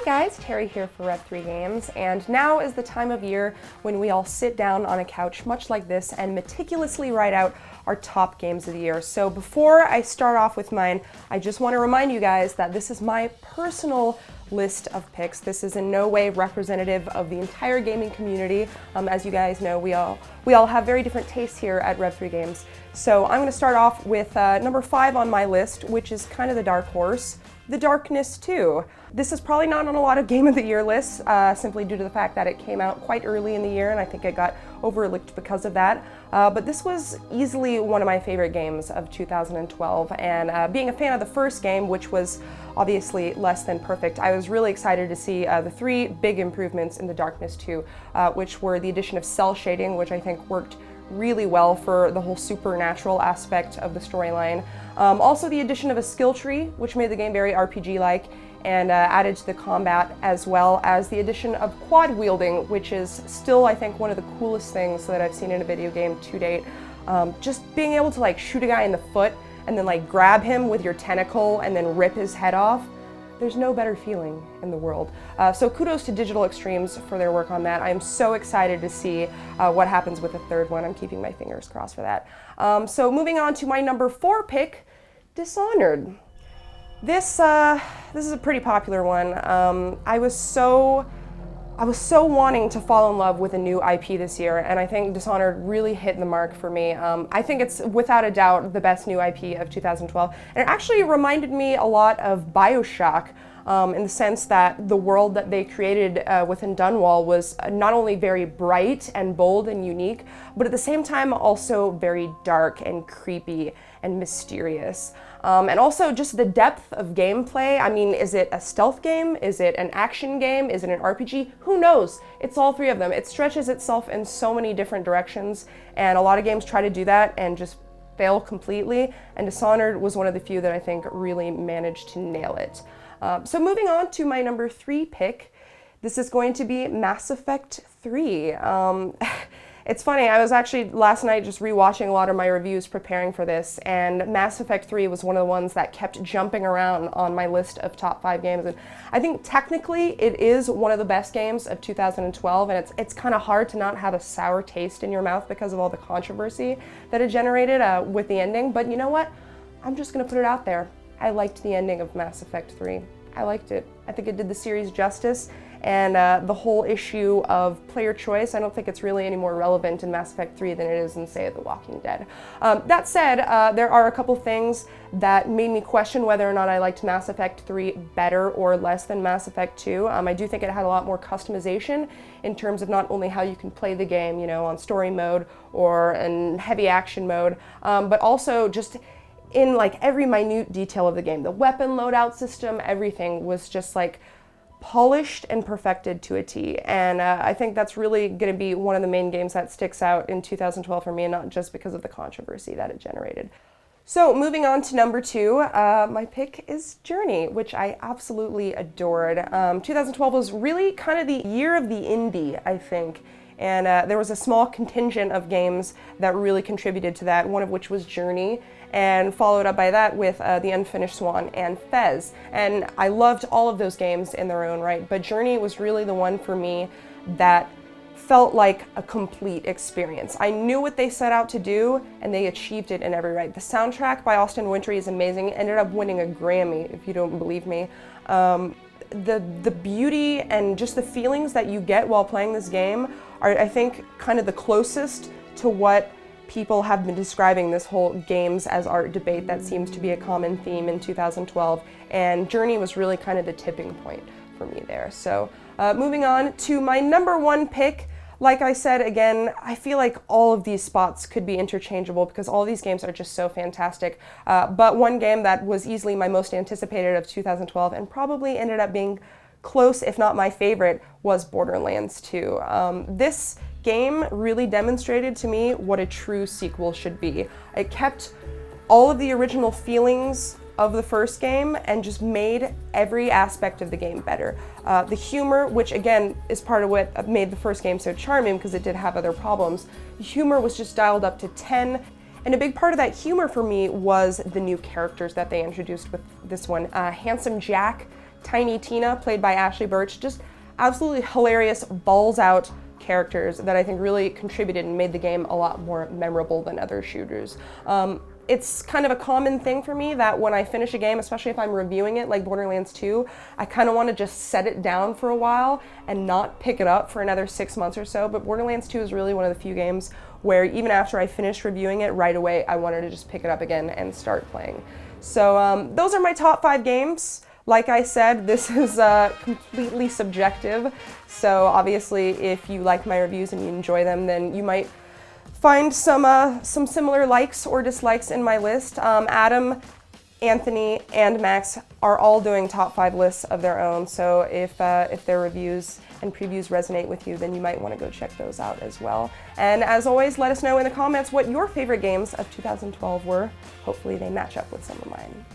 guys, Terry here for Rev3 Games, and now is the time of year when we all sit down on a couch much like this and meticulously write out our top games of the year. So before I start off with mine, I just want to remind you guys that this is my personal list of picks. This is in no way representative of the entire gaming community. As you guys know, we all have very different tastes here at Rev3 Games. So I'm going to start off with number 5 on my list, which is kind of the dark horse, The Darkness II. This is probably not on a lot of Game of the Year lists, simply due to the fact that it came out quite early in the year, and I think it got overlooked because of that. But this was easily one of my favorite games of 2012, and being a fan of the first game, which was obviously less than perfect, I was really excited to see the 3 big improvements in The Darkness II, which were the addition of cell shading, which I think worked really well for the whole supernatural aspect of the storyline. Also the addition of a skill tree, which made the game very RPG-like, and added to the combat, as well as the addition of quad wielding, which is still, I think, one of the coolest things that I've seen in a video game to date. Just being able to like shoot a guy in the foot and then like grab him with your tentacle and then rip his head off. There's no better feeling in the world. So kudos to Digital Extremes for their work on that. I'm so excited to see what happens with the third one. I'm keeping my fingers crossed for that. So moving on to my number 4 pick, Dishonored. This is a pretty popular one. I was so wanting to fall in love with a new IP this year, and I think Dishonored really hit the mark for me. I think it's without a doubt the best new IP of 2012, and it actually reminded me a lot of BioShock in the sense that the world that they created within Dunwall was not only very bright and bold and unique, but at the same time also very dark and creepy and mysterious. And also just the depth of gameplay. I mean, is it a stealth game? Is it an action game? Is it an RPG? Who knows? It's all 3 of them. It stretches itself in so many different directions, and a lot of games try to do that and just fail completely, and Dishonored was one of the few that I think really managed to nail it. So moving on to my number 3 pick, this is going to be Mass Effect 3. It's funny, I was actually last night just rewatching a lot of my reviews preparing for this, and Mass Effect 3 was one of the ones that kept jumping around on my list of top 5 games. And I think technically it is one of the best games of 2012, and it's kind of hard to not have a sour taste in your mouth because of all the controversy that it generated with the ending. But you know what? I'm just gonna put it out there. I liked the ending of Mass Effect 3. I liked it. I think it did the series justice. And the whole issue of player choice, I don't think it's really any more relevant in Mass Effect 3 than it is in, say, The Walking Dead. That said, there are a couple things that made me question whether or not I liked Mass Effect 3 better or less than Mass Effect 2. I do think it had a lot more customization in terms of not only how you can play the game, you know, on story mode or in heavy action mode, but also just in like every minute detail of the game. The weapon loadout system, everything was just like polished and perfected to a T, and I think that's really going to be one of the main games that sticks out in 2012 for me, and not just because of the controversy that it generated. So moving on to number 2, my pick is Journey, which I absolutely adored. 2012 was really kind of the year of the indie, I think, and there was a small contingent of games that really contributed to that, one of which was Journey, and followed up by that with The Unfinished Swan and Fez. And I loved all of those games in their own right, but Journey was really the one for me that felt like a complete experience. I knew what they set out to do, and they achieved it in every right. The soundtrack by Austin Wintory is amazing. It ended up winning a Grammy, if you don't believe me. The beauty and just the feelings that you get while playing this game are, I think, kind of the closest to what people have been describing this whole games as art debate that seems to be a common theme in 2012, and Journey was really kind of the tipping point for me there. So moving on to my number 1 pick, like I said, again, I feel like all of these spots could be interchangeable because all of these games are just so fantastic, but one game that was easily my most anticipated of 2012 and probably ended up being close, if not my favorite, was Borderlands II. This game really demonstrated to me what a true sequel should be. It kept all of the original feelings of the first game and just made every aspect of the game better. The humor, which again is part of what made the first game so charming because it did have other problems, the humor was just dialed up to 10. And a big part of that humor for me was the new characters that they introduced with this one. Handsome Jack Tiny Tina, played by Ashley Birch, just absolutely hilarious, balls out characters that I think really contributed and made the game a lot more memorable than other shooters. It's kind of a common thing for me that when I finish a game, especially if I'm reviewing it like Borderlands 2, I kind of want to just set it down for a while and not pick it up for another 6 months or so. But Borderlands 2 is really one of the few games where even after I finished reviewing it right away, I wanted to just pick it up again and start playing. So those are my top 5 games. Like I said, this is completely subjective. So obviously if you like my reviews and you enjoy them, then you might find some similar likes or dislikes in my list. Adam, Anthony, and Max are all doing top 5 lists of their own, so if their reviews and previews resonate with you, then you might want to go check those out as well. And as always, let us know in the comments what your favorite games of 2012 were. Hopefully they match up with some of mine.